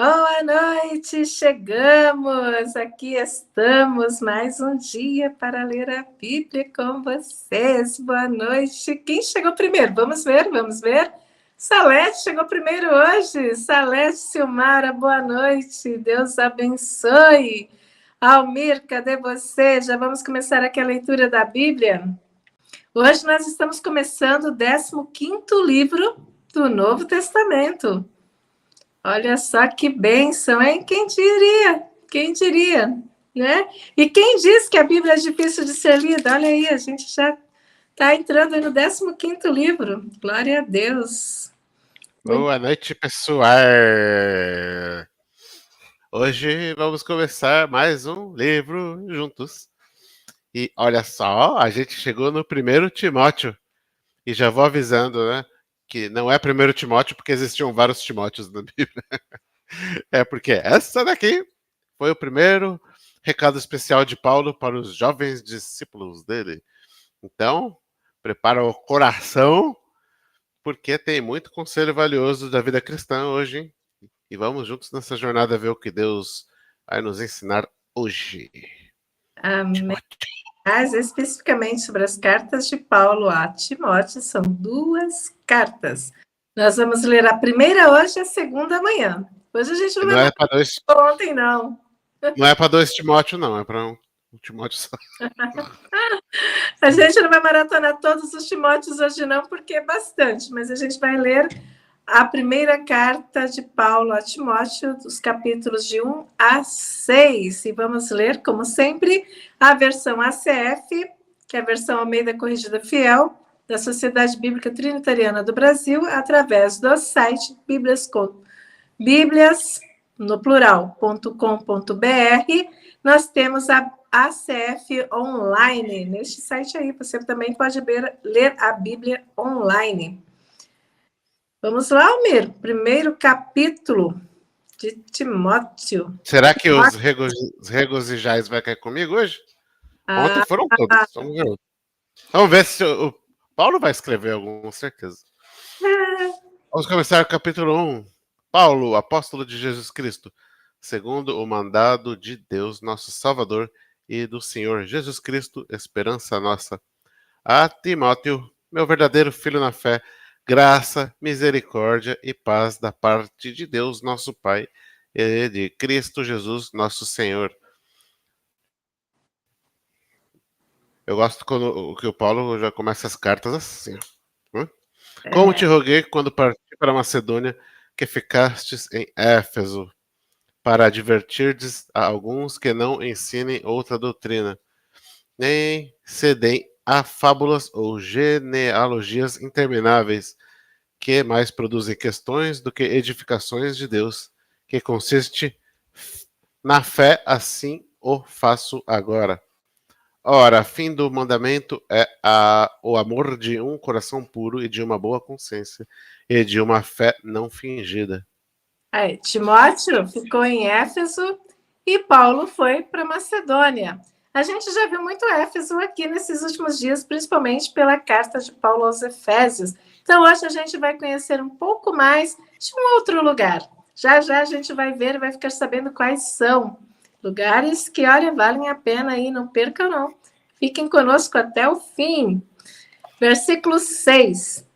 Boa noite, chegamos, aqui estamos, mais um dia para ler a Bíblia com vocês. Boa noite. Quem chegou primeiro? Vamos ver. Salete chegou primeiro hoje. Salete Silmara, boa noite. Deus abençoe. Almir, cadê você? Já vamos começar aqui a leitura da Bíblia? Hoje nós estamos começando o 15º livro do Novo Testamento. Olha só que bênção, hein? Quem diria? Quem diria? Né? E quem diz que a Bíblia é difícil de ser lida? Olha aí, a gente já está entrando no 15º livro. Glória a Deus. Boa noite, pessoal. Hoje vamos começar mais um livro juntos. E olha só, a gente chegou no 1 Timóteo. E já vou avisando, né? Que não é 1 Timóteo porque existiam vários Timóteos na Bíblia. É porque essa daqui foi o primeiro recado especial de Paulo para os jovens discípulos dele. Então, prepara o coração, porque tem muito conselho valioso da vida cristã hoje, hein? E vamos juntos nessa jornada ver o que Deus vai nos ensinar hoje. Amém. Mas especificamente sobre as cartas de Paulo a Timóteo, são 2 cartas. Nós vamos ler a primeira hoje e a segunda amanhã. Hoje a gente não vai para dois. Ontem não. Não é para 2 Timóteo, não, é para um Timóteo só. A gente não vai maratonar todos os Timóteos hoje não, porque é bastante, mas a gente vai ler a primeira carta de Paulo a Timóteo, dos capítulos de 1 a 6. E vamos ler, como sempre, a versão ACF, que é a versão Almeida Corrigida Fiel, da Sociedade Bíblica Trinitariana do Brasil, através do site Bíblias, no plural.com.br. Nós temos a ACF Online. Neste site aí, você também pode ler a Bíblia online. Vamos lá, Almir. Primeiro capítulo de Timóteo. Será que os regozijais vai cair comigo hoje? Ontem foram todos. Vamos ver se o Paulo vai escrever algum, com certeza. Vamos começar o capítulo 1. Paulo, apóstolo de Jesus Cristo, segundo o mandado de Deus, nosso Salvador, e do Senhor Jesus Cristo, esperança nossa. A Timóteo, meu verdadeiro filho na fé, graça, misericórdia e paz da parte de Deus, nosso Pai, e de Cristo Jesus, nosso Senhor. Eu gosto quando que o Paulo já começa as cartas assim. Como te roguei quando parti para a Macedônia, que ficastes em Éfeso, para advertirdes a alguns que não ensinem outra doutrina, nem cedem a fábulas ou genealogias intermináveis, que mais produzem questões do que edificações de Deus, que consiste na fé, assim o faço agora. Ora, fim do mandamento é o amor de um coração puro e de uma boa consciência, e de uma fé não fingida. Aí, Timóteo ficou em Éfeso e Paulo foi para Macedônia. A gente já viu muito Éfeso aqui nesses últimos dias, principalmente pela carta de Paulo aos Efésios. Então, hoje a gente vai conhecer um pouco mais de um outro lugar. Já já a gente vai ver e vai ficar sabendo quais são. Lugares que, olha, valem a pena aí, não percam não. Fiquem conosco até o fim. Versículo 6.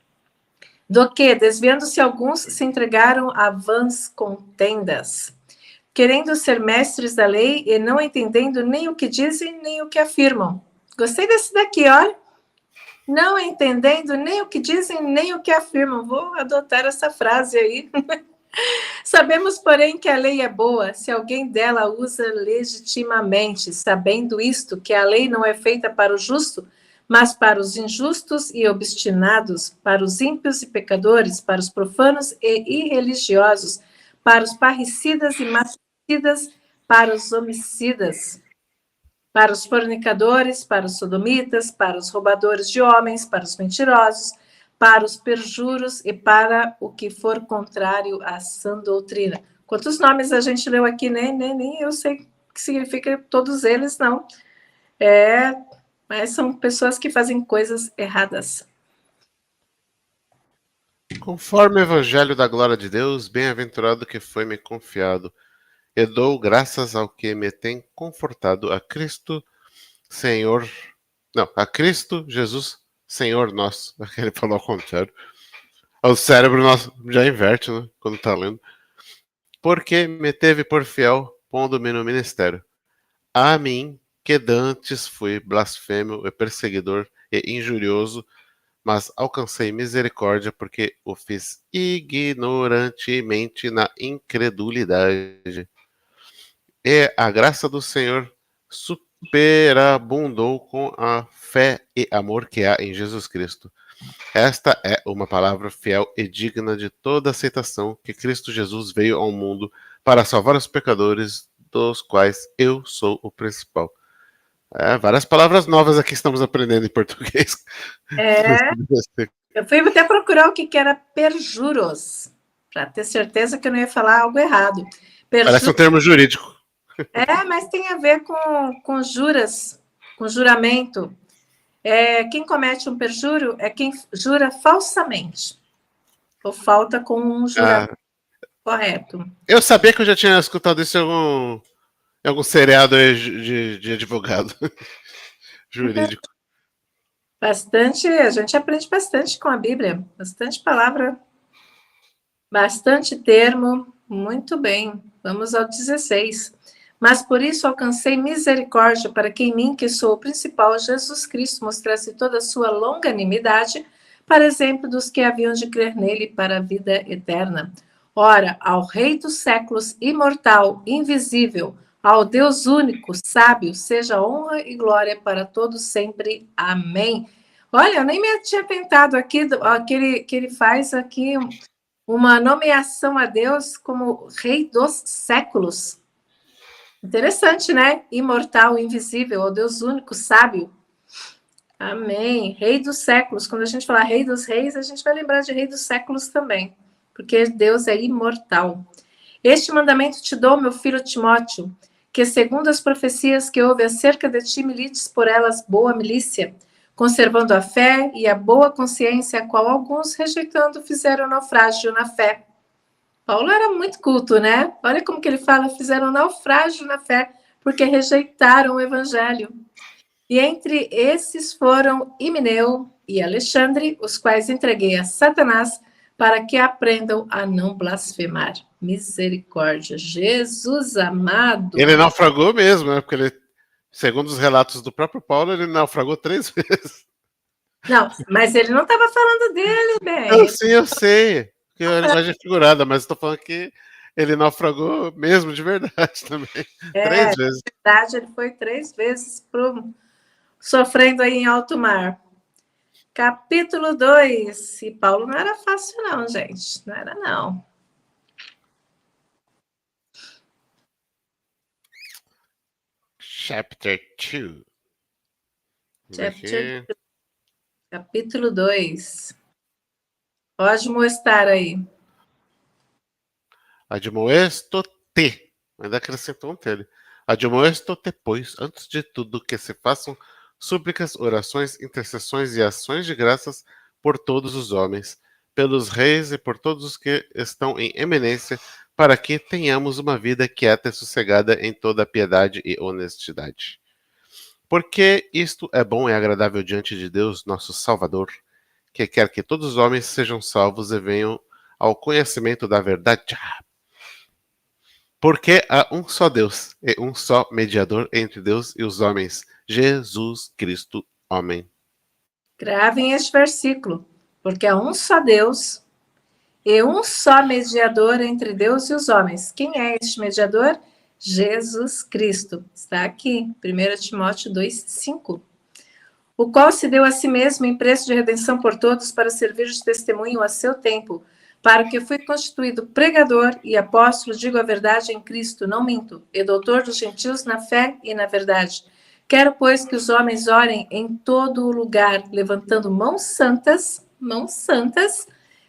Do que, desviando-se alguns, se entregaram a vãs contendas, querendo ser mestres da lei e não entendendo nem o que dizem, nem o que afirmam. Gostei desse daqui, olha. Não entendendo nem o que dizem, nem o que afirmam. Vou adotar essa frase aí. Sabemos, porém, que a lei é boa, se alguém dela usa legitimamente, sabendo isto, que a lei não é feita para o justo, mas para os injustos e obstinados, para os ímpios e pecadores, para os profanos e irreligiosos, para os parricidas e matricidas, para os homicidas, para os fornicadores, para os sodomitas, para os roubadores de homens, para os mentirosos, para os perjuros e para o que for contrário à sã doutrina. Quantos nomes a gente leu aqui, né? Nem eu sei o que significa todos eles, não. Mas são pessoas que fazem coisas erradas. Conforme o evangelho da glória de Deus, bem-aventurado que foi-me confiado, e dou graças ao que me tem confortado, a Cristo Senhor, não, a Cristo Jesus Senhor nosso. Ele falou ao contrário. O cérebro nosso já inverte, né, quando tá lendo. Porque me teve por fiel, pondo-me no ministério. A mim, que dantes fui blasfemo e perseguidor e injurioso, mas alcancei misericórdia porque o fiz ignorantemente na incredulidade. E a graça do Senhor superabundou com a fé e amor que há em Jesus Cristo. Esta é uma palavra fiel e digna de toda aceitação, que Cristo Jesus veio ao mundo para salvar os pecadores, dos quais eu sou o principal. Várias palavras novas aqui estamos aprendendo em português. Eu fui até procurar o que era perjuros, para ter certeza que eu não ia falar algo errado. Parece um termo jurídico. Mas tem a ver com juras, com juramento. Quem comete um perjúrio é quem jura falsamente, ou falta com um juramento correto. Eu sabia que eu já tinha escutado isso em algum seriado de advogado jurídico. Bastante, a gente aprende bastante com a Bíblia, bastante palavra, bastante termo, muito bem. Vamos ao 16. Mas por isso alcancei misericórdia para que em mim, que sou o principal, Jesus Cristo, mostrasse toda a sua longanimidade, para exemplo dos que haviam de crer nele para a vida eterna. Ora, ao Rei dos séculos, imortal, invisível, ao Deus único, sábio, seja honra e glória para todos sempre. Amém. Olha, eu nem me tinha tentado aqui, que ele faz aqui uma nomeação a Deus como Rei dos séculos. Interessante, né? Imortal, invisível, ao Deus único, sábio. Amém. Rei dos séculos. Quando a gente falar Rei dos reis, a gente vai lembrar de Rei dos séculos também, porque Deus é imortal. Este mandamento te dou, meu filho Timóteo, que segundo as profecias que houve acerca de ti, milites por elas boa milícia, conservando a fé e a boa consciência, a qual alguns, rejeitando, fizeram naufrágio na fé. Paulo era muito culto, né? Olha como que ele fala, fizeram naufrágio na fé, porque rejeitaram o evangelho. E entre esses foram Himeneu e Alexandre, os quais entreguei a Satanás, para que aprendam a não blasfemar. Misericórdia. Jesus amado. Ele naufragou mesmo, né? Porque ele, segundo os relatos do próprio Paulo, ele naufragou 3 vezes. Não, mas ele não estava falando dele, bem. Eu sei. Que é a linguagem figurada, mas estou falando que ele naufragou mesmo, de verdade também. 3 vezes. De verdade, ele foi 3 vezes sofrendo aí em alto mar. Capítulo 2. E Paulo não era fácil, não, gente. Não era, não. Chapter 2. Capítulo 2. Pode mostrar aí. Admoesto-te. Ainda acrescentou um dele. Admoesto-te, pois, antes de tudo, que se façam súplicas, orações, intercessões e ações de graças por todos os homens, pelos reis e por todos os que estão em eminência, para que tenhamos uma vida quieta e sossegada em toda piedade e honestidade. Porque isto é bom e agradável diante de Deus, nosso Salvador, que quer que todos os homens sejam salvos e venham ao conhecimento da verdade. Porque há um só Deus e um só mediador entre Deus e os homens, Jesus Cristo, homem. Gravem este versículo. Porque há um só Deus e um só mediador entre Deus e os homens. Quem é este mediador? Jesus Cristo. Está aqui, 1 Timóteo 2:5. O qual se deu a si mesmo em preço de redenção por todos para servir de testemunho a seu tempo, para que fui constituído pregador e apóstolo, digo a verdade em Cristo, não minto, e doutor dos gentios na fé e na verdade. Quero, pois, que os homens orem em todo o lugar, levantando mãos santas,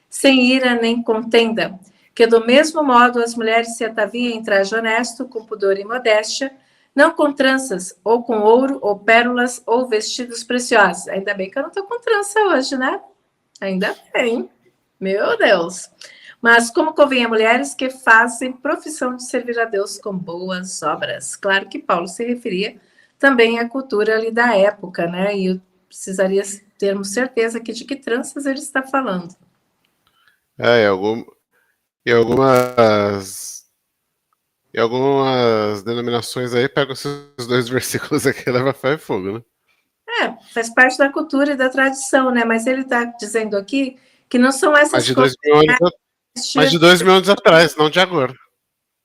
sem ira nem contenda. Que do mesmo modo as mulheres se ataviem em traje honesto, com pudor e modéstia, não com tranças, ou com ouro, ou pérolas, ou vestidos preciosos. Ainda bem que eu não estou com trança hoje, né? Ainda bem. Meu Deus! Mas como convém a mulheres que fazem profissão de servir a Deus com boas obras. Claro que Paulo se referia também à cultura ali da época, né? E eu precisaria termos certeza aqui de que tranças ele está falando. É, em algumas, em algumas denominações aí, pega esses dois versículos aqui e leva ferro e fogo, né? Faz parte da cultura e da tradição, né? Mas ele está dizendo aqui que não são Mais essas de coisas. 2.000 anos, mais de 2.000 anos atrás, não de agora.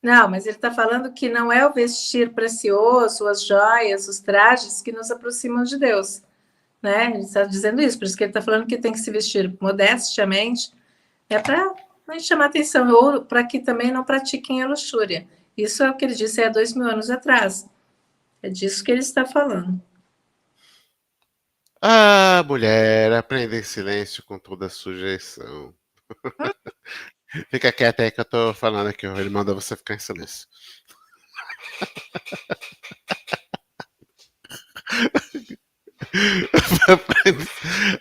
Não, mas ele está falando que não é o vestir precioso, as joias, os trajes que nos aproximam de Deus, né? Ele está dizendo isso, por isso que ele está falando que tem que se vestir modestamente, é para não chamar atenção, ou para que também não pratiquem a luxúria. Isso é o que ele disse há 2.000 anos atrás. É disso que ele está falando. Ah, mulher, aprenda em silêncio com toda sujeição. Fica quieta aí que eu tô falando aqui, ele manda você ficar em silêncio.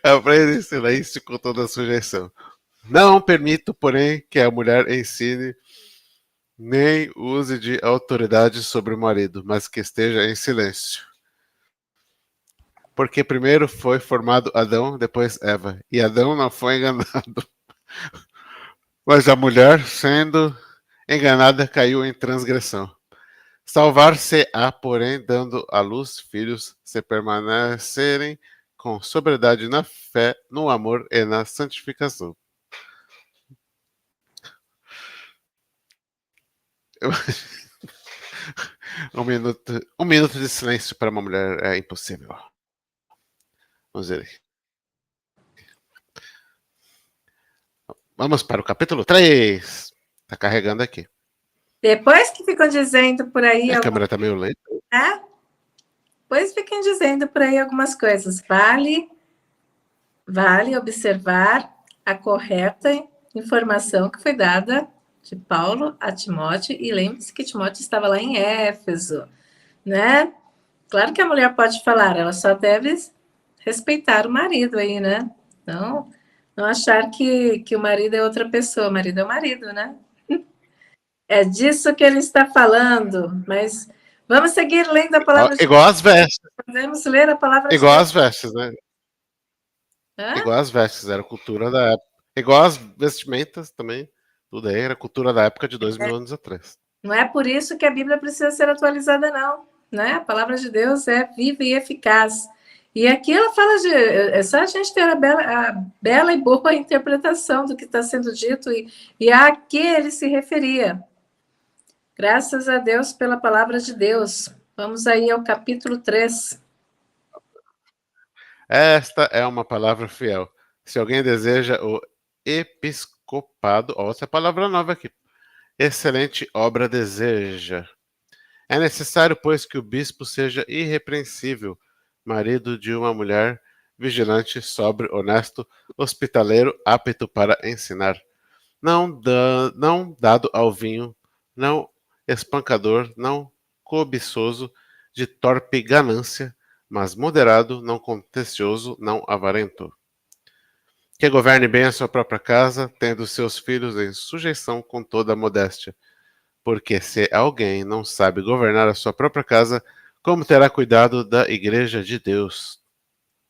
Aprenda em silêncio com toda sujeição. Não permito, porém, que a mulher ensine nem use de autoridade sobre o marido, mas que esteja em silêncio. Porque primeiro foi formado Adão, depois Eva. E Adão não foi enganado. Mas a mulher, sendo enganada, caiu em transgressão. Salvar-se-á, porém, dando à luz filhos, se permanecerem com sobriedade na fé, no amor e na santificação. Um minuto de silêncio para uma mulher é impossível. Vamos ver. Vamos para o capítulo 3. Tá carregando aqui. Depois que ficam dizendo por aí... A câmera tá meio lenta. Depois fiquem dizendo por aí algumas coisas. Vale observar a correta informação que foi dada de Paulo a Timóteo, e lembre-se que Timóteo estava lá em Éfeso, né? Claro que a mulher pode falar, ela só deve respeitar o marido aí, né? Não achar que o marido é outra pessoa, o marido é o marido, né? É disso que ele está falando, mas vamos seguir lendo a palavra de Deus. Igual as vestes. Podemos ler a palavra de Igual Deus. as vestes, né? Hã? Igual as vestes, era a cultura da época. Igual as vestimentas também. Tudo aí era a cultura da época de 2.000 anos atrás. Não é por isso que a Bíblia precisa ser atualizada, não. Né? A palavra de Deus é viva e eficaz. E aqui ela fala de. É só a gente ter a bela e boa interpretação do que está sendo dito e a que ele se referia. Graças a Deus pela palavra de Deus. Vamos aí ao capítulo 3. Esta é uma palavra fiel. Se alguém deseja o episcopado, ó, essa palavra nova aqui. Excelente obra deseja. É necessário, pois, que o bispo seja irrepreensível, marido de uma mulher, vigilante, sóbrio, honesto, hospitaleiro, apto para ensinar. Não dado ao vinho, não espancador, não cobiçoso, de torpe ganância, mas moderado, não contencioso, não avarento. Que governe bem a sua própria casa, tendo seus filhos em sujeição com toda a modéstia. Porque se alguém não sabe governar a sua própria casa, como terá cuidado da igreja de Deus?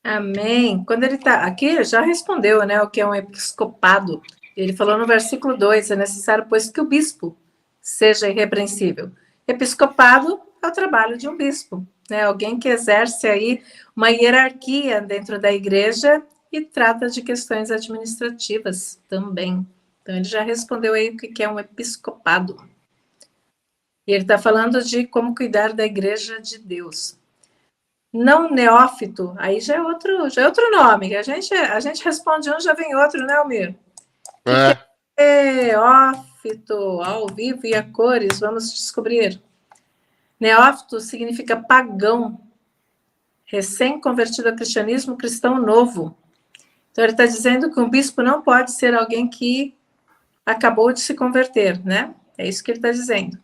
Amém. Quando ele está aqui, já respondeu, né, o que é um episcopado. Ele falou no versículo 2, é necessário, pois, que o bispo seja irrepreensível. Episcopado é o trabalho de um bispo, né? Alguém que exerce aí uma hierarquia dentro da igreja e trata de questões administrativas também. Então, ele já respondeu aí o que é um episcopado. E ele está falando de como cuidar da igreja de Deus. Não neófito, aí já é outro nome. A gente responde um, já vem outro, né, Almir? O que é neófito? Ao vivo e a cores, vamos descobrir. Neófito significa pagão, recém-convertido ao cristianismo, cristão novo. Então, ele está dizendo que um bispo não pode ser alguém que acabou de se converter, né? É isso que ele está dizendo.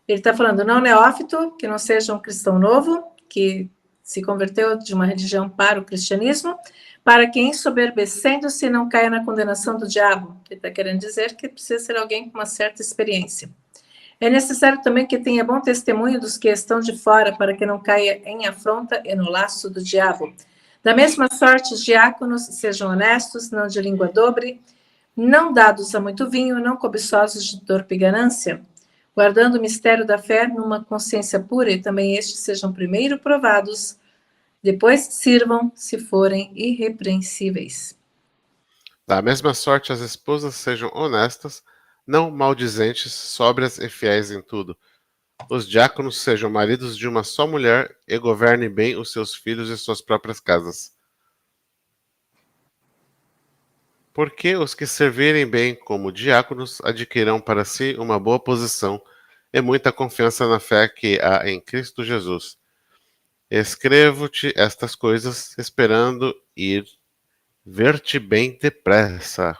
Ele está falando não neófito, que não seja um cristão novo, que se converteu de uma religião para o cristianismo, para que, ensoberbecendo-se, não caia na condenação do diabo. Ele está querendo dizer que precisa ser alguém com uma certa experiência. É necessário também que tenha bom testemunho dos que estão de fora, para que não caia em afronta e no laço do diabo. Da mesma sorte, os diáconos sejam honestos, não de língua dobre, não dados a muito vinho, não cobiçosos de torpe ganância, guardando o mistério da fé numa consciência pura, e também estes sejam primeiro provados, depois sirvam, se forem irrepreensíveis. Da mesma sorte, as esposas sejam honestas, não maldizentes, sóbrias e fiéis em tudo. Os diáconos sejam maridos de uma só mulher e governem bem os seus filhos e suas próprias casas. Porque os que servirem bem como diáconos adquirirão para si uma boa posição e muita confiança na fé que há em Cristo Jesus. Escrevo-te estas coisas, esperando ir ver-te bem depressa.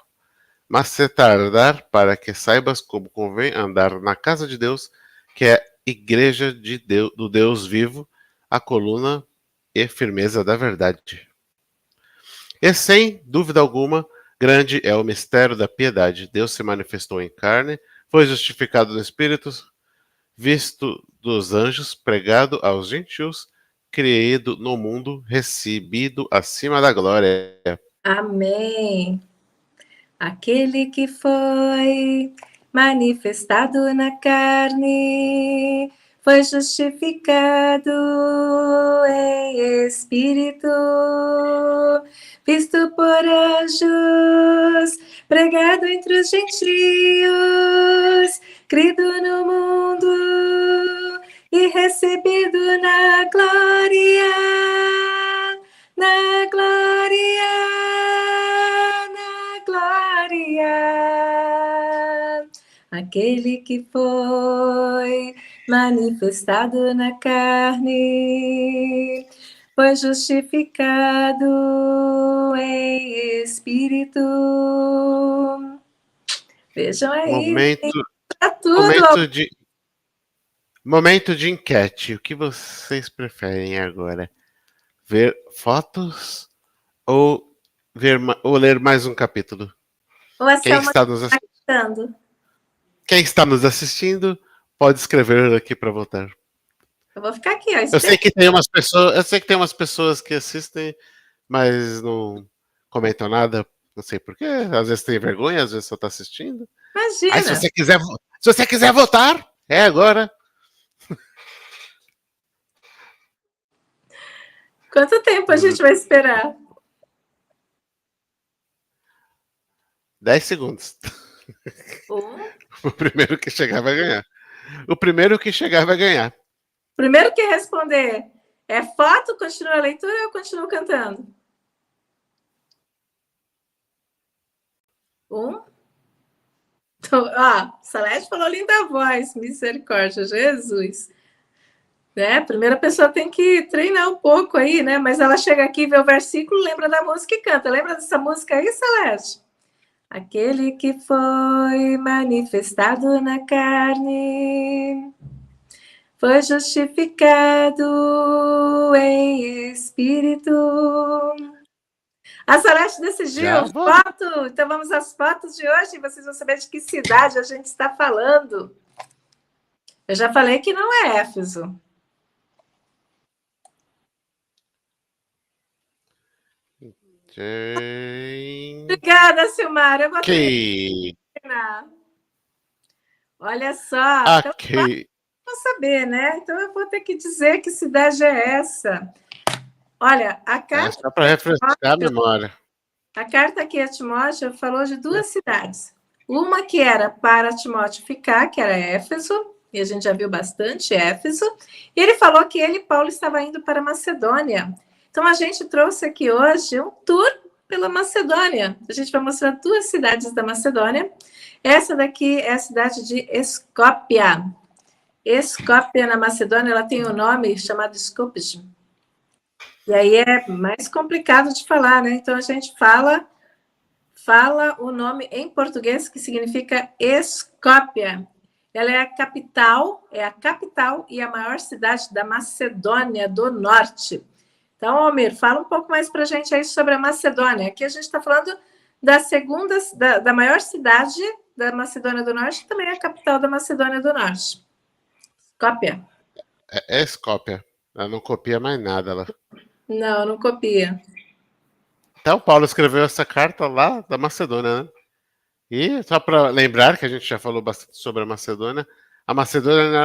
Mas se tardar, para que saibas como convém andar na casa de Deus, que é igreja de Deus, do Deus vivo, a coluna e firmeza da verdade. E sem dúvida alguma, grande é o mistério da piedade. Deus se manifestou em carne, foi justificado no Espírito, visto dos anjos, pregado aos gentios, criado no mundo, recebido acima da glória. Amém. Aquele que foi manifestado na carne, foi justificado em espírito, visto por anjos, pregado entre os gentios, crido no mundo e recebido na glória, na glória, na glória. Aquele que foi manifestado na carne, foi justificado em espírito. Vejam aí, tá tudo. Momento de enquete. O que vocês preferem agora? Ver fotos ou ler mais um capítulo? Quem está nos assistindo pode escrever aqui para votar. Eu vou ficar aqui, ó. Eu sei que tem umas pessoas que assistem, mas não comentam nada. Não sei porquê. Às vezes tem vergonha, às vezes só está assistindo. Imagina. Aí, se você quiser votar, é agora. Quanto tempo a gente vai esperar? 10 segundos. O primeiro que chegar vai ganhar. O primeiro que chegar vai ganhar. Primeiro que responder é foto, continua a leitura ou eu continuo cantando? 1. Salete falou linda voz, misericórdia, Jesus. Né? Primeira pessoa tem que treinar um pouco aí, né? Mas ela chega aqui, vê o versículo, lembra da música e canta. Lembra dessa música aí, Salete? Aquele que foi manifestado na carne, foi justificado em espírito. A Salete decidiu foto. Então vamos às fotos de hoje. Vocês vão saber de que cidade a gente está falando. Eu já falei que não é Éfeso. Obrigada, Silmar. Eu vou terminar. Olha só. Okay. Então, vou saber, né? Então eu vou ter que dizer que cidade é essa. Olha, a carta. Só para refrescar a memória. A carta aqui a Timóteo falou de 2 cidades. Uma que era para Timóteo ficar, que era Éfeso, e a gente já viu bastante Éfeso. E ele falou que ele, Paulo, estava indo para Macedônia. Então a gente trouxe aqui hoje um tour pela Macedônia. A gente vai mostrar 2 cidades da Macedônia. Essa daqui é a cidade de Escópia. Escópia, na Macedônia, ela tem um nome chamado Skopje. E aí é mais complicado de falar, né? Então a gente fala o nome em português, que significa Escópia. Ela é a capital e a maior cidade da Macedônia do Norte. Então, Almir, fala um pouco mais para a gente aí sobre a Macedônia. Aqui a gente está falando da maior cidade da Macedônia do Norte, que também é a capital da Macedônia do Norte. Cópia? É Skopje. Ela não copia mais nada lá. Não, não copia. Então, o Paulo escreveu essa carta lá da Macedônia, né? E só para lembrar que a gente já falou bastante sobre a Macedônia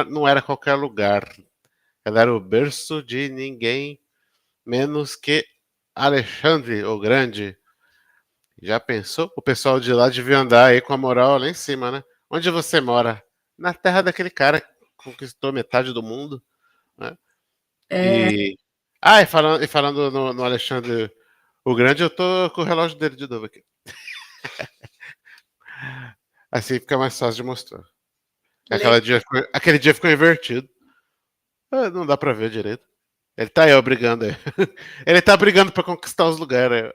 não era qualquer lugar. Ela era o berço de ninguém menos que Alexandre o Grande. Já pensou? O pessoal de lá devia andar aí com a moral lá em cima, né? Onde você mora? Na terra daquele cara que conquistou metade do mundo, né? E, e falando no Alexandre o Grande, eu tô com o relógio dele de novo aqui. Assim fica mais fácil de mostrar. Aquele dia ficou invertido. Não dá pra ver direito. Ele tá aí, brigando aí. Ele tá brigando pra conquistar os lugares.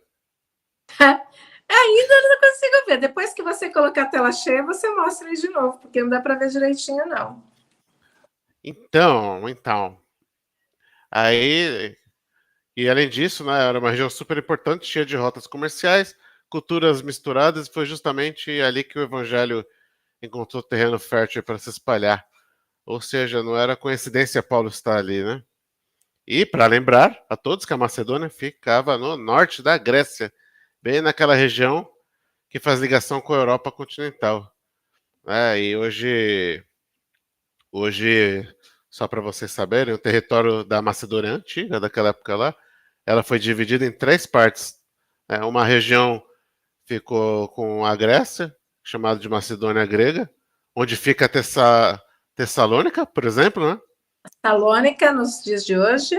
Ainda não consigo ver. Depois que você colocar a tela cheia, você mostra aí de novo, porque não dá para ver direitinho, não. Então. Aí, e além disso, né, era uma região super importante, cheia de rotas comerciais, culturas misturadas, e foi justamente ali que o evangelho encontrou terreno fértil para se espalhar. Ou seja, não era coincidência Paulo estar ali, né? E para lembrar a todos que a Macedônia ficava no norte da Grécia, bem naquela região que faz ligação com a Europa continental. E hoje, só para vocês saberem, o território da Macedônia antiga, daquela época lá, ela foi dividida em três partes. Uma região ficou com a Grécia, chamada de Macedônia Grega, onde fica Tessalônica, por exemplo, né? Salônica, nos dias de hoje.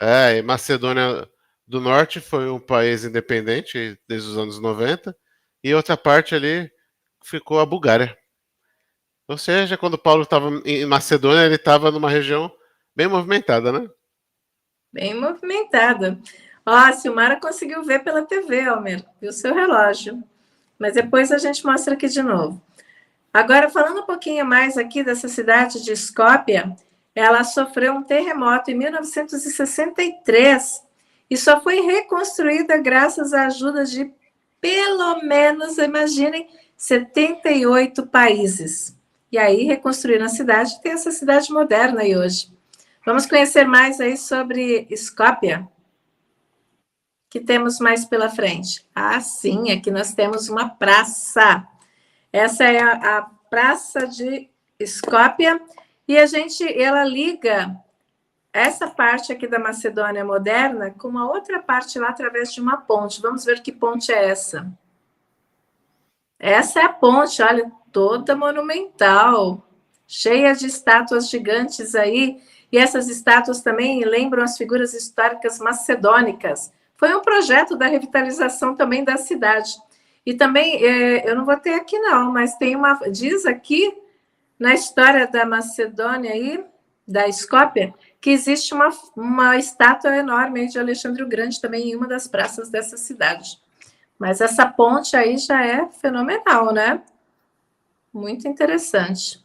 E Macedônia do Norte foi um país independente desde os anos 90, e outra parte ali ficou a Bulgária. Ou seja, quando Paulo estava em Macedônia, ele estava numa região bem movimentada, né? Bem movimentada. Ó, a Silmara conseguiu ver pela TV, Almer, viu seu relógio. Mas depois a gente mostra aqui de novo. Agora, falando um pouquinho mais aqui dessa cidade de Skopje, ela sofreu um terremoto em 1963 e só foi reconstruída graças à ajuda de pelo menos, imaginem, 78 países. E aí reconstruíram a cidade, tem essa cidade moderna aí hoje. Vamos conhecer mais aí sobre Skopje. Que temos mais pela frente? Ah, sim, aqui nós temos uma praça. Essa é a Praça de Skopje e ela liga essa parte aqui da Macedônia moderna com uma outra parte lá através de uma ponte. Vamos ver que ponte é essa. Essa é a ponte, olha, toda monumental, cheia de estátuas gigantes aí. E essas estátuas também lembram as figuras históricas macedônicas. Foi um projeto da revitalização também da cidade. E também, eu não vou ter aqui não, mas diz aqui na história da Macedônia aí, da Skopje, que existe uma estátua enorme de Alexandre o Grande também em uma das praças dessa cidade. Mas essa ponte aí já é fenomenal, né? Muito interessante.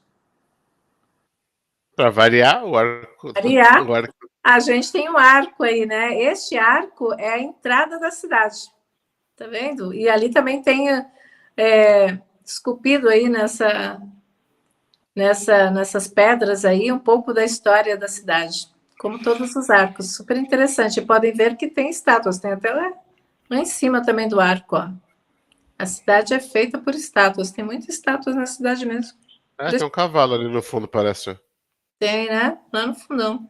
Para variar, o arco. Variar, O arco. a gente tem um arco aí, né? Este arco é a entrada da cidade. Tá vendo? E ali também tem esculpido aí nessas pedras aí um pouco da história da cidade. Como todos os arcos. Super interessante. E podem ver que tem estátuas. Tem até lá em cima também do arco, ó. A cidade é feita por estátuas. Tem muitas estátuas na cidade mesmo. Tem um cavalo ali no fundo, parece. Tem, né? Lá no fundão.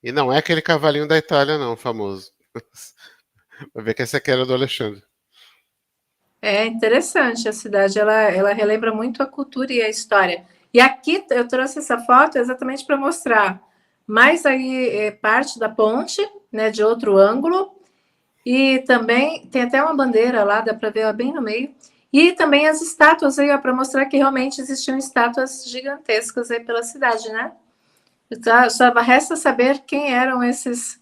E não é aquele cavalinho da Itália, não, famoso. Vai ver que esse aqui era do Alexandre. É interessante a cidade, ela relembra muito a cultura e a história. E aqui eu trouxe essa foto exatamente para mostrar mais aí parte da ponte, né, de outro ângulo, e também tem até uma bandeira lá, dá para ver ela bem no meio, e também as estátuas aí, para mostrar que realmente existiam estátuas gigantescas aí pela cidade, né? Então, só resta saber quem eram esses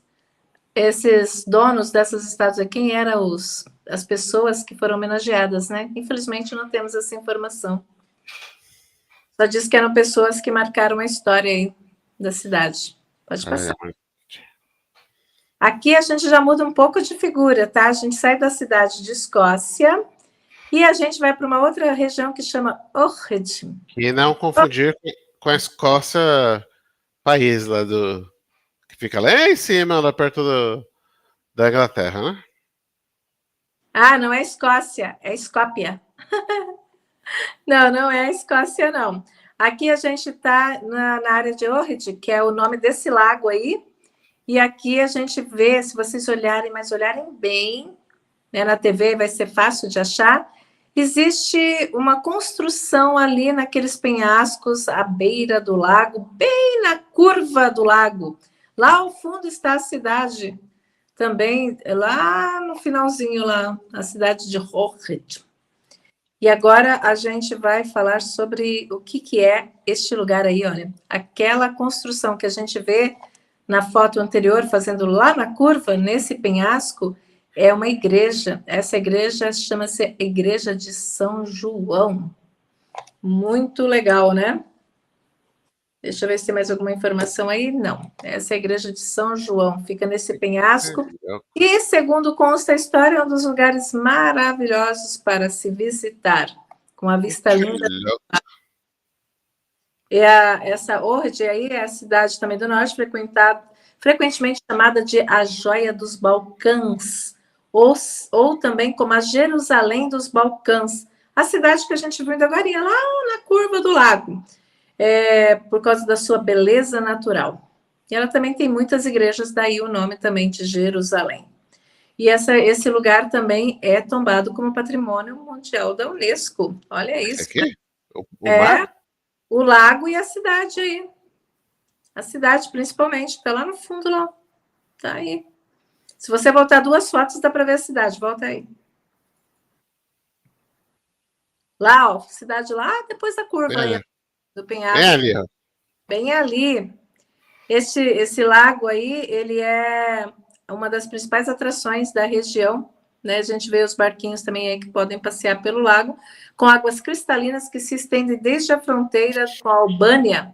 donos dessas estátuas, quem eram as pessoas que foram homenageadas, né? Infelizmente não temos essa informação. Só diz que eram pessoas que marcaram a história aí da cidade. Pode passar. Aqui a gente já muda um pouco de figura, tá? A gente sai da cidade de Escócia e a gente vai para uma outra região que chama Ohrid. E não confundir com a Escócia, país lá que fica lá em cima, lá perto da Inglaterra, né? Ah, não é Escócia, é Escópia. Não, não é a Escócia, não. Aqui a gente está na área de Ohrid, que é o nome desse lago aí. E aqui a gente vê, se vocês olharem, mas olharem bem, né, na TV vai ser fácil de achar, existe uma construção ali naqueles penhascos à beira do lago, bem na curva do lago. Lá ao fundo está a cidade, também lá no finalzinho, lá, a cidade de Ohrid. E agora a gente vai falar sobre o que é este lugar aí, olha. Aquela construção que a gente vê na foto anterior, fazendo lá na curva, nesse penhasco, é uma igreja. Essa igreja chama-se Igreja de São João. Muito legal, né? Deixa eu ver se tem mais alguma informação aí. Não. Essa é a Igreja de São João. Fica nesse penhasco. E, segundo consta a história, é um dos lugares maravilhosos para se visitar, com a vista linda. E essa Ohrid aí é a cidade também do norte, frequentemente chamada de a Joia dos Balcãs, ou também como a Jerusalém dos Balcãs, a cidade que a gente viu ainda agora, lá na curva do lago, por causa da sua beleza natural. E ela também tem muitas igrejas, daí o nome também de Jerusalém. E esse lugar também é tombado como Patrimônio Mundial da Unesco. Olha isso. Aqui? O mar? O lago e a cidade aí. A cidade, principalmente, está lá no fundo, lá. Tá aí. Se você voltar 2 fotos, dá para ver a cidade. Volta aí. Lá, ó, cidade lá, depois da curva aí, do penhasco. É ali, ó. Bem ali. Esse lago aí, ele é uma das principais atrações da região, né? A gente vê os barquinhos também aí que podem passear pelo lago, com águas cristalinas que se estendem desde a fronteira com a Albânia,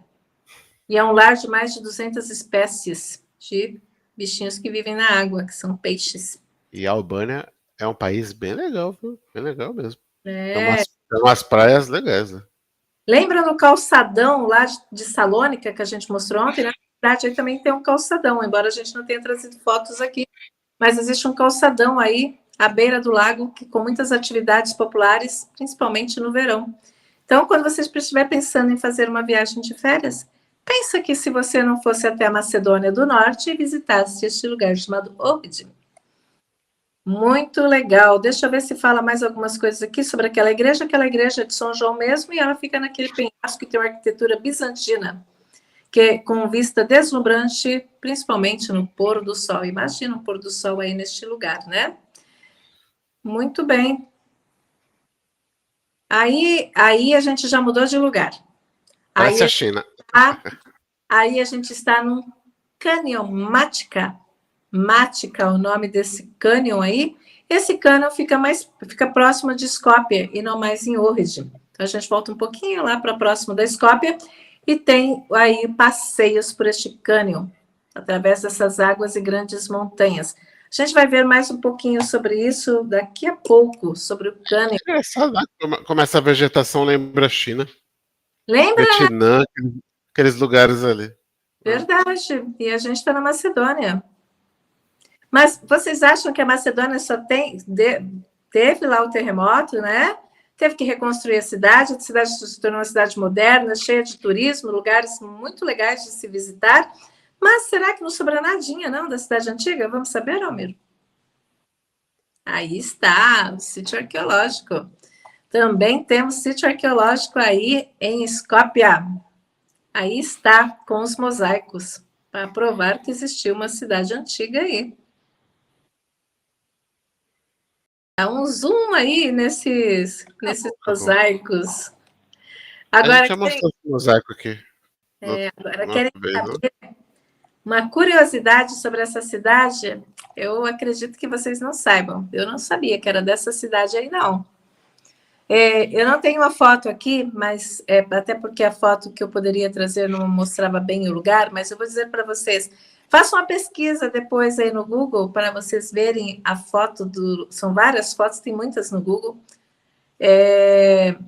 e é um lar de mais de 200 espécies de bichinhos que vivem na água, que são peixes. E a Albânia é um país bem legal, viu? Bem legal mesmo. É. Tem umas praias legais, né? Lembra no calçadão lá de Salônica que a gente mostrou ontem? Na verdade, aí também tem um calçadão, embora a gente não tenha trazido fotos aqui, mas existe um calçadão aí à beira do lago, que com muitas atividades populares, principalmente no verão. Então, quando você estiver pensando em fazer uma viagem de férias, pensa que se você não fosse até a Macedônia do Norte e visitasse este lugar chamado Ohrid. Muito legal. Deixa eu ver se fala mais algumas coisas aqui sobre aquela igreja de São João mesmo, e ela fica naquele penhasco que tem uma arquitetura bizantina, que é com vista deslumbrante, principalmente no pôr do sol. Imagina o pôr do sol aí neste lugar, né? Muito bem. Aí a gente já mudou de lugar. Parece a China. Aí a gente está num cânion Mática. Mática, o nome desse cânion aí. Esse cânion fica próximo de Skopje e não mais em Ohrid. Então a gente volta um pouquinho lá para próximo da Skopje e tem aí passeios por este cânion, através dessas águas e grandes montanhas. A gente vai ver mais um pouquinho sobre isso daqui a pouco, sobre o cânion. Engraçado, né? Como essa vegetação lembra a China. Lembra? Vietnã, aqueles lugares ali. Verdade. E a gente está na Macedônia. Mas vocês acham que a Macedônia só teve lá o terremoto, né? Teve que reconstruir a cidade se tornou uma cidade moderna, cheia de turismo, lugares muito legais de se visitar. Mas será que não sobra nadinha, não, da cidade antiga? Vamos saber, Almiro? Aí está, o sítio arqueológico. Também temos sítio arqueológico aí em Skopje. Aí está, com os mosaicos, para provar que existiu uma cidade antiga aí. Dá um zoom aí nesses mosaicos. Agora, a gente já mostrou esse mosaico aqui. Agora querem saber uma curiosidade sobre essa cidade? Eu acredito que vocês não saibam. Eu não sabia que era dessa cidade aí, não. Eu não tenho uma foto aqui, mas até porque a foto que eu poderia trazer não mostrava bem o lugar, mas eu vou dizer para vocês, Faça uma pesquisa depois aí no Google para vocês verem a foto São várias fotos, tem muitas no Google,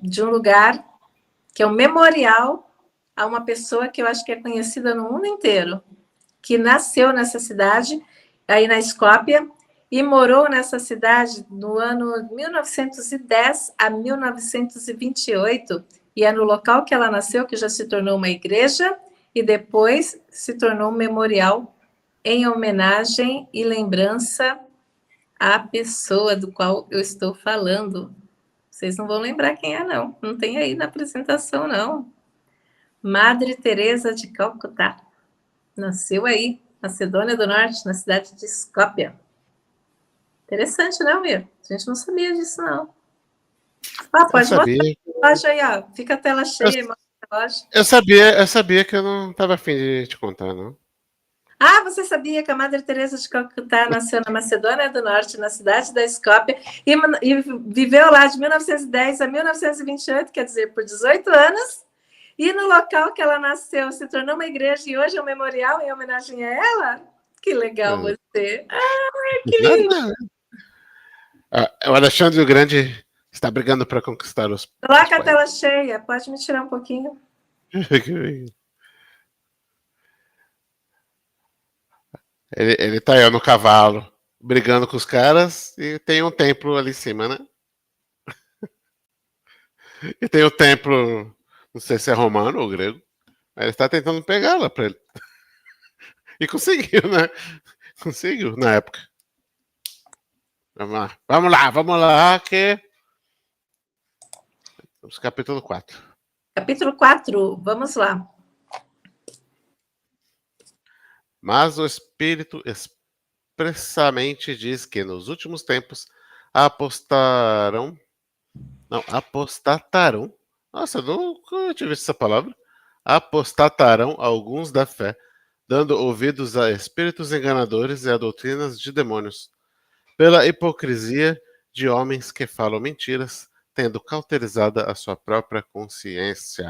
de um lugar que é um memorial a uma pessoa que eu acho que é conhecida no mundo inteiro, que nasceu nessa cidade, aí na Escópia, e morou nessa cidade no ano 1910 a 1928, e é no local que ela nasceu que já se tornou uma igreja, e depois se tornou um memorial em homenagem e lembrança à pessoa do qual eu estou falando. Vocês não vão lembrar quem é, não. Não tem aí na apresentação, não. Madre Teresa de Calcutá. Nasceu aí, Macedônia do Norte, na cidade de Skopje. Interessante, né, Mir? A gente não sabia disso, não. Pode mostrar a loja aí, ó. Fica a tela cheia. Eu sabia que eu não estava afim de te contar, não. Você sabia que a Madre Teresa de Calcutá nasceu na Macedônia do Norte, na cidade da Skopje, e viveu lá de 1910 a 1928, quer dizer, por 18 anos, e no local que ela nasceu se tornou uma igreja e hoje é um memorial em homenagem a ela? Que legal você! Que lindo! O Alexandre o Grande está brigando para conquistar os... Coloca a tela cheia, pode me tirar um pouquinho? Ele tá aí no cavalo, brigando com os caras, e tem um templo ali em cima, né? E tem o templo, não sei se é romano ou grego, mas ele está tentando pegá-la para ele. E conseguiu, né? Conseguiu na época. Vamos lá, que... Capítulo 4. Capítulo 4, vamos lá. Mas o Espírito expressamente diz que nos últimos tempos apostatarão. Nossa, nunca tinha visto essa palavra. Apostatarão alguns da fé, dando ouvidos a espíritos enganadores e a doutrinas de demônios, pela hipocrisia de homens que falam mentiras, tendo cauterizada a sua própria consciência.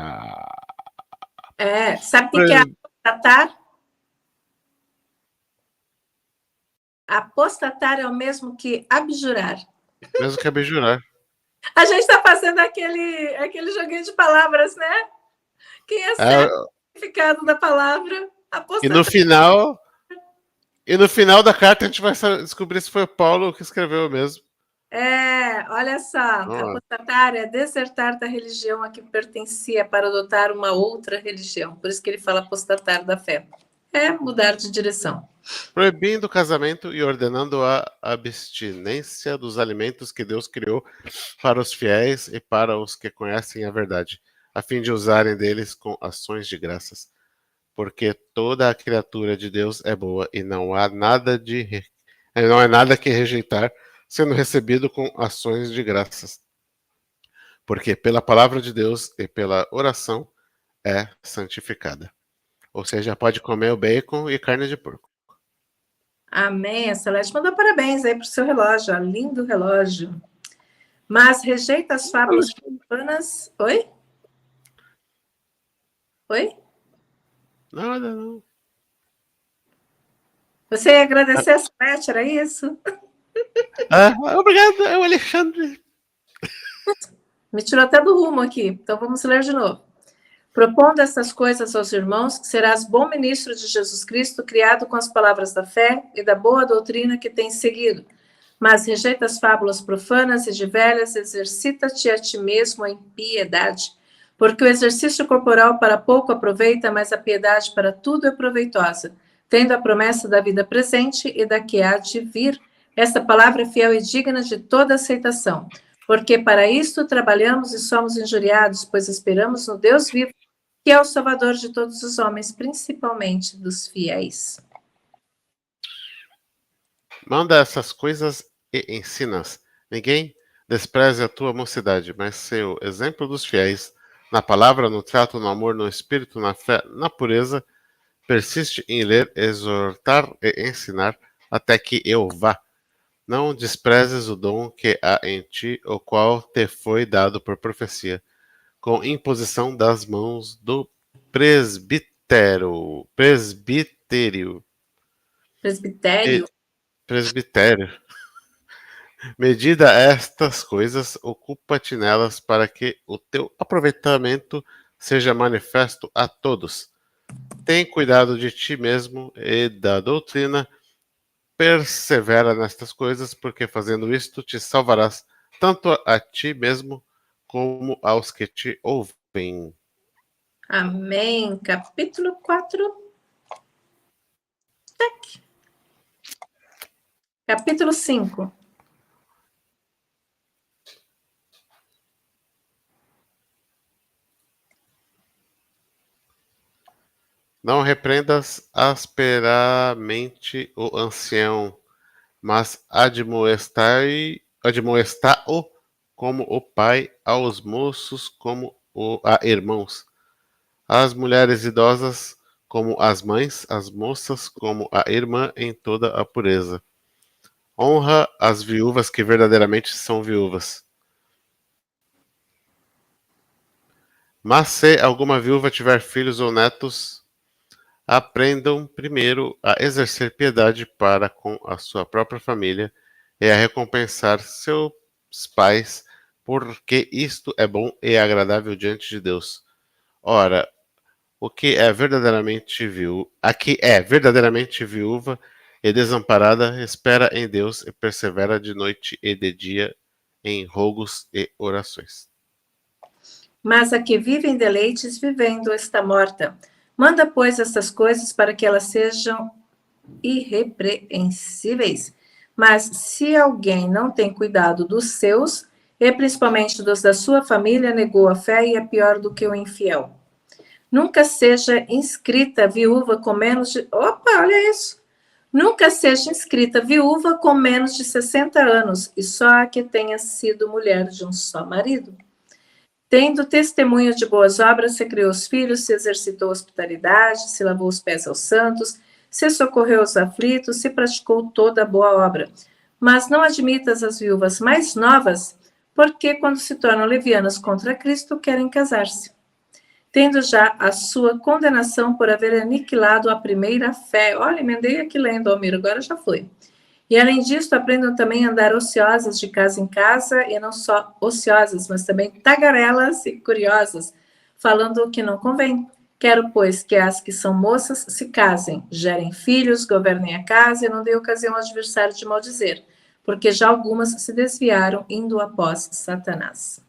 Sabe o que é apostatar? Apostatar é o mesmo que abjurar. Mesmo que abjurar. A gente está fazendo aquele joguinho de palavras, né? Quem é certo o significado da palavra? Apostatar. E no final da carta a gente vai descobrir se foi o Paulo que escreveu mesmo. Olha só, apostatar é desertar da religião a que pertencia para adotar uma outra religião. Por isso que ele fala apostatar da fé. É mudar de direção. Proibindo o casamento e ordenando a abstinência dos alimentos que Deus criou para os fiéis e para os que conhecem a verdade, a fim de usarem deles com ações de graças. Porque toda a criatura de Deus é boa e não é nada que rejeitar, sendo recebido com ações de graças. Porque pela palavra de Deus e pela oração é santificada. Ou seja, pode comer o bacon e carne de porco. Amém. A Celeste mandou parabéns aí para o seu relógio, ó, lindo relógio. Mas rejeita as fábulas profanas. Oi? Oi? Nada, não. Você ia agradecer a Celeste, era isso? Obrigado, é o Alexandre. Me tirou até do rumo aqui, então vamos ler de novo. Propondo essas coisas aos irmãos, que serás bom ministro de Jesus Cristo, criado com as palavras da fé e da boa doutrina que tens seguido. Mas rejeita as fábulas profanas e de velhas, exercita-te a ti mesmo em piedade. Porque o exercício corporal para pouco aproveita, mas a piedade para tudo é proveitosa, tendo a promessa da vida presente e da que há de vir. Esta palavra é fiel e digna de toda aceitação. Porque para isto trabalhamos e somos injuriados, pois esperamos no Deus vivo, que é o Salvador de todos os homens, principalmente dos fiéis. Manda essas coisas e ensinas. Ninguém despreze a tua mocidade, mas seu exemplo dos fiéis, na palavra, no trato, no amor, no espírito, na fé, na pureza, persiste em ler, exortar e ensinar, até que eu vá. Não desprezes o dom que há em ti, o qual te foi dado por profecia, com imposição das mãos do presbítero. Presbitério. Presbitério. Medida estas coisas, ocupa-te nelas para que o teu aproveitamento seja manifesto a todos. Tem cuidado de ti mesmo e da doutrina, persevera nestas coisas, porque fazendo isto te salvarás tanto a ti mesmo como aos que te ouvem. Amém. Capítulo 4. Capítulo 5. Não repreendas asperamente o ancião, mas admoesta-o como o pai, aos moços como a irmãos, às mulheres idosas como as mães, às moças como a irmã em toda a pureza. Honra as viúvas que verdadeiramente são viúvas. Mas se alguma viúva tiver filhos ou netos, aprendam primeiro a exercer piedade para com a sua própria família e a recompensar seus pais, porque isto é bom e agradável diante de Deus. Ora, a que é verdadeiramente viúva e desamparada, espera em Deus e persevera de noite e de dia em rogos e orações. Mas a que vive em deleites, vivendo, está morta. Manda, pois, estas coisas para que elas sejam irrepreensíveis. Mas se alguém não tem cuidado dos seus, e principalmente dos da sua família, negou a fé e é pior do que o infiel. Nunca seja inscrita viúva com menos de. Opa, olha isso! Nunca seja inscrita viúva com menos de 60 anos, e só a que tenha sido mulher de um só marido. Tendo testemunho de boas obras, se criou os filhos, se exercitou a hospitalidade, se lavou os pés aos santos, se socorreu aos aflitos, se praticou toda a boa obra. Mas não admitas as viúvas mais novas, porque quando se tornam levianas contra Cristo, querem casar-se, tendo já a sua condenação por haver aniquilado a primeira fé. Olha, emendei aqui lendo, Almiro, agora já foi. E além disso, aprendam também a andar ociosas de casa em casa, e não só ociosas, mas também tagarelas e curiosas, falando o que não convém. Quero, pois, que as que são moças se casem, gerem filhos, governem a casa e não dê ocasião ao adversário de maldizer, porque já algumas se desviaram indo após Satanás.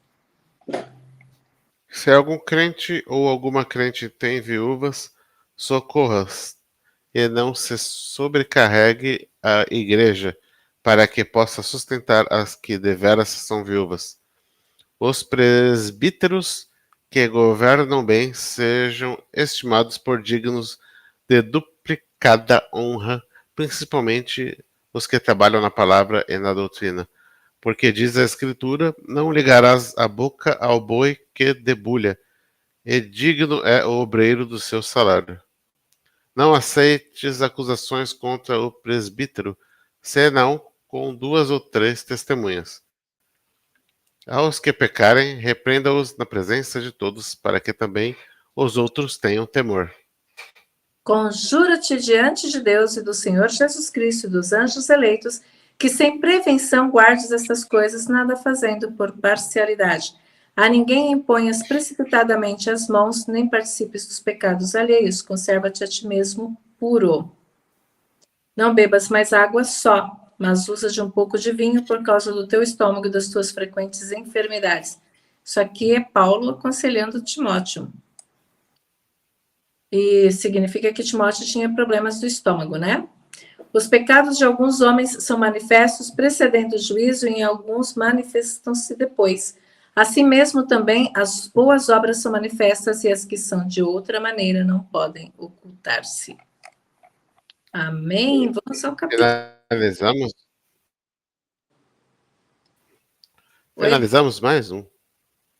Se algum crente ou alguma crente tem viúvas, socorra-as e não se sobrecarregue a igreja, para que possa sustentar as que deveras são viúvas. Os presbíteros que governam bem sejam estimados por dignos de duplicada honra, principalmente os que trabalham na palavra e na doutrina. Porque diz a Escritura: não ligarás a boca ao boi que debulha, e digno é o obreiro do seu salário. Não aceites acusações contra o presbítero, senão com 2 ou 3 testemunhas. Aos que pecarem, repreenda-os na presença de todos, para que também os outros tenham temor. Conjura-te diante de Deus e do Senhor Jesus Cristo e dos anjos eleitos, que sem prevenção guardes estas coisas, nada fazendo por parcialidade. A ninguém imponhas precipitadamente as mãos, nem participes dos pecados alheios. Conserva-te a ti mesmo puro. Não bebas mais água só, mas usa de um pouco de vinho por causa do teu estômago e das tuas frequentes enfermidades. Isso aqui é Paulo aconselhando Timóteo. E significa que Timóteo tinha problemas do estômago, né? Os pecados de alguns homens são manifestos precedendo o juízo e em alguns manifestam-se depois. Assim mesmo também as boas obras são manifestas e as que são de outra maneira não podem ocultar-se. Amém? Vamos ao capítulo. Finalizamos? Oi? Finalizamos mais um?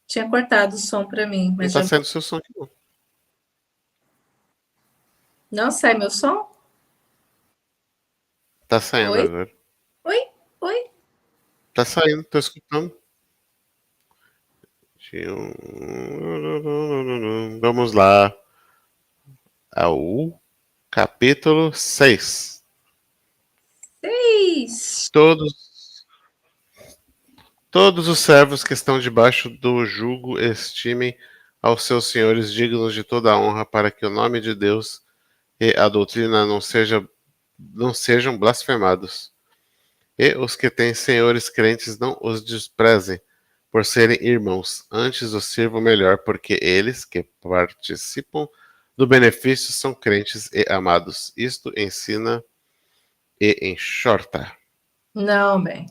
Tinha cortado o som para mim, Não mas está já... saindo seu som aqui, não. Não sai meu som? Tá saindo Oi? agora. Oi? Oi? Tá saindo, tô escutando. Vamos lá ao capítulo 6. 6. Todos os servos que estão debaixo do jugo estimem aos seus senhores dignos de toda a honra, para que o nome de Deus e a doutrina não sejam blasfemados. E os que têm senhores crentes não os desprezem por serem irmãos, antes os sirvam melhor, porque eles que participam do benefício são crentes e amados. Isto ensina e enxorta. Não, bem.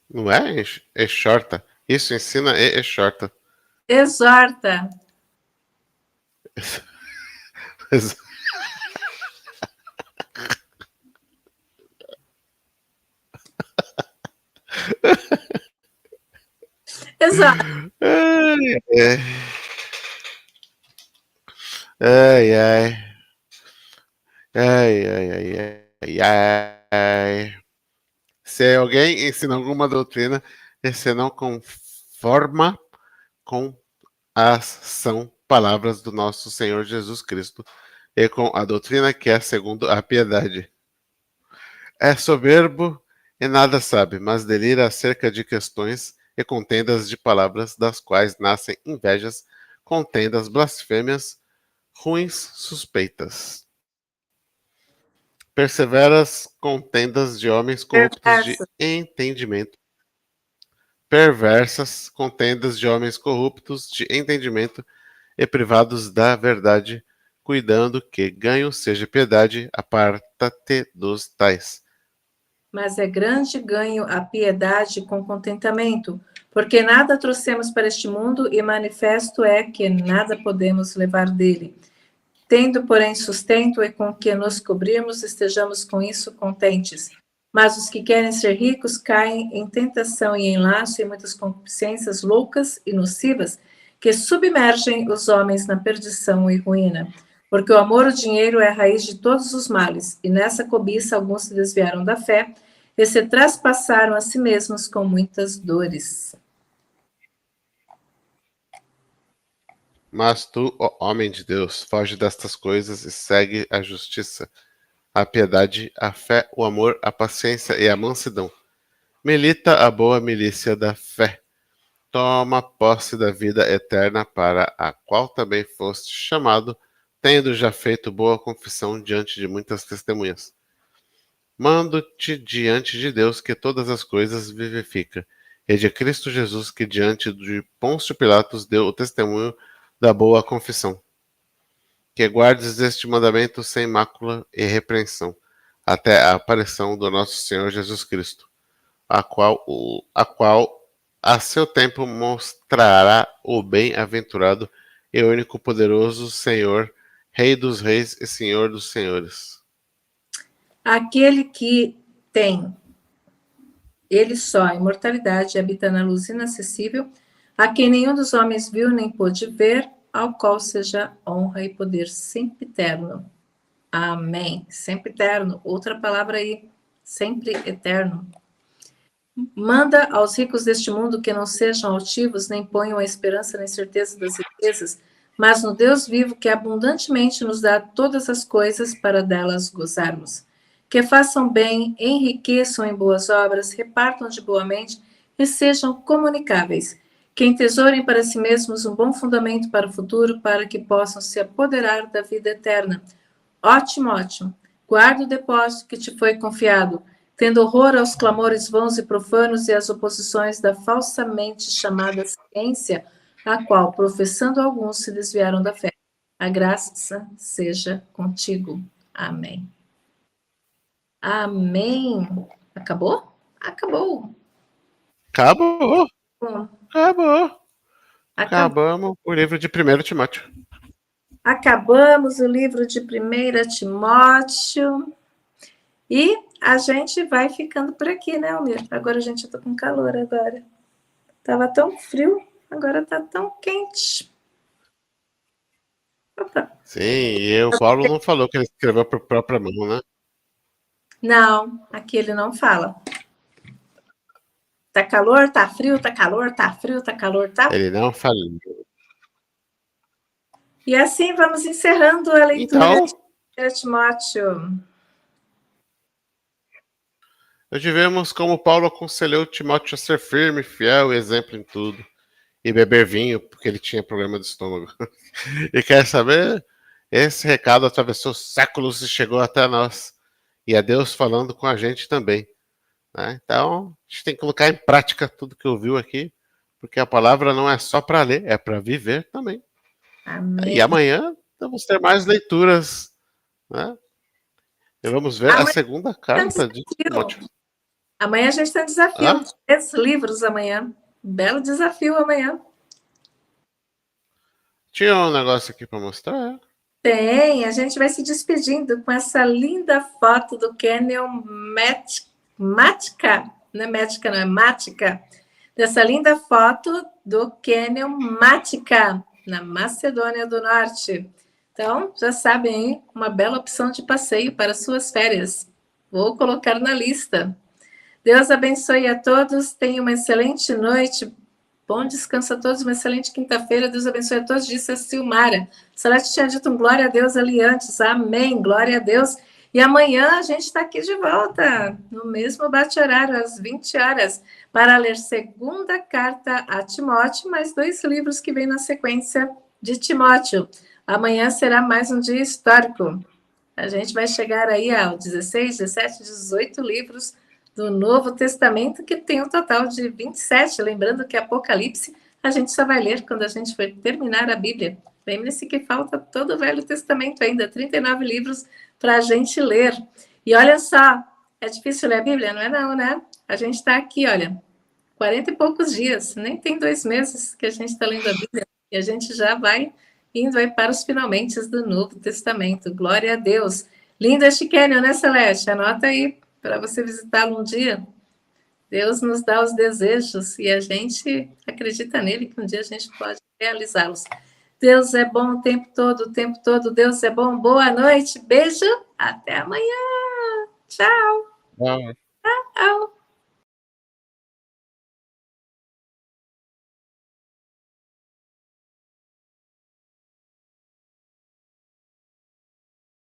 Não é enxorta. Isso ensina e enxorta. Exorta. Exorta. Ai, ai, ai. Ai, ai, ai, ai, ai. Se alguém ensina alguma doutrina e se não conforma com as são palavras do nosso Senhor Jesus Cristo e com a doutrina que é segundo a piedade. É soberbo e nada sabe, mas delira acerca de questões e contendas de palavras, das quais nascem invejas, contendas, blasfêmias, ruins suspeitas. Perseveras contendas de homens corruptos de Perverso. entendimento. Perversas contendas de homens corruptos de entendimento e privados da verdade, cuidando que ganho seja piedade, aparta-te dos tais. Mas é grande ganho a piedade com contentamento, porque nada trouxemos para este mundo e manifesto é que nada podemos levar dele. Tendo, porém, sustento e com que nos cobrirmos, estejamos com isso contentes. Mas os que querem ser ricos caem em tentação e em laço e muitas concupiscências loucas e nocivas que submergem os homens na perdição e ruína. Porque o amor ao dinheiro é a raiz de todos os males, e nessa cobiça alguns se desviaram da fé e se traspassaram a si mesmos com muitas dores. Mas tu, ó homem de Deus, foge destas coisas e segue a justiça, a piedade, a fé, o amor, a paciência e a mansidão. Milita a boa milícia da fé. Toma posse da vida eterna, para a qual também foste chamado, tendo já feito boa confissão diante de muitas testemunhas. Mando-te diante de Deus, que todas as coisas vivifica, e de Cristo Jesus, que diante de Pôncio Pilatos deu o testemunho da boa confissão, que guardes este mandamento sem mácula e repreensão, até a aparição do nosso Senhor Jesus Cristo, a qual a seu tempo mostrará o bem-aventurado e único poderoso Senhor, Rei dos reis e Senhor dos senhores. Aquele que tem ele só, a imortalidade, habita na luz inacessível, a quem nenhum dos homens viu nem pôde ver, ao qual seja honra e poder sempre eterno. Amém. Sempre eterno. Outra palavra aí, sempre eterno. Manda aos ricos deste mundo que não sejam altivos, nem ponham a esperança nem certeza das riquezas, mas no Deus vivo que abundantemente nos dá todas as coisas para delas gozarmos. Que façam bem, enriqueçam em boas obras, repartam de boa mente e sejam comunicáveis. Que entesourem para si mesmos um bom fundamento para o futuro, para que possam se apoderar da vida eterna. Ótimo, ótimo. Guarda o depósito que te foi confiado, tendo horror aos clamores vãos e profanos e às oposições da falsamente chamada ciência, a qual, professando alguns, se desviaram da fé. A graça seja contigo. Amém. Amém. Acabou? Acabou. Acabou. Bom, Acabou. acabou. Acabamos o livro de 1 Timóteo. Acabamos o livro de 1 Timóteo. E a gente vai ficando por aqui, né, Almir? Agora a gente está com calor agora. Tava tão frio, agora tá tão quente. Opa. Sim, e o Paulo não falou que ele escreveu por própria mão, né? Não, aqui ele não fala. Tá calor, tá frio, tá calor, tá frio, tá calor, tá? Ele não falou. E assim vamos encerrando a leitura Então, de Timóteo. Hoje vemos como Paulo aconselhou Timóteo a ser firme, fiel e exemplo em tudo. E beber vinho, porque ele tinha problema de estômago. E quer saber? Esse recado atravessou séculos e chegou até nós. E é Deus falando com a gente também. Né? Então, a gente tem que colocar em prática tudo que ouviu aqui, porque a palavra não é só para ler, é para viver também. Amém. E amanhã vamos ter mais leituras. Né? E vamos ver a segunda carta de Timóteo. Amanhã a gente tem um desafio. 3 livros amanhã. Belo desafio amanhã. Tinha um negócio aqui para mostrar. Tem, a gente vai se despedindo com essa linda foto do Canyon Mática, não é Médica, não é Mática, dessa linda foto do Canyon Mática, na Macedônia do Norte. Então, já sabem, hein? Uma bela opção de passeio para suas férias. Vou colocar na lista. Deus abençoe a todos, tenham uma excelente noite. Bom descanso a todos, uma excelente quinta-feira. Deus abençoe a todos, disse a Silmara. Celeste tinha dito um glória a Deus ali antes. Amém, glória a Deus. E amanhã a gente está aqui de volta, no mesmo bate-horário, às 20 horas, para ler segunda carta a Timóteo, mais 2 livros que vêm na sequência de Timóteo. Amanhã será mais um dia histórico. A gente vai chegar aí ao 16, 17, 18 livros do Novo Testamento, que tem um total de 27. Lembrando que Apocalipse a gente só vai ler quando a gente for terminar a Bíblia. Lembre-se que falta todo o Velho Testamento ainda, 39 livros para a gente ler. E olha só, é difícil ler a Bíblia? Não é não, né? A gente está aqui, olha, 40 e poucos dias, nem tem 2 meses que a gente está lendo a Bíblia, e a gente já vai indo aí para os finalmente do Novo Testamento. Glória a Deus. Lindo este Canyon, né, Celeste? Anota aí para você visitá-lo um dia. Deus nos dá os desejos e a gente acredita nele que um dia a gente pode realizá-los. Deus é bom o tempo todo. Deus é bom. Boa noite, beijo, até amanhã. Tchau. Tchau. Tchau.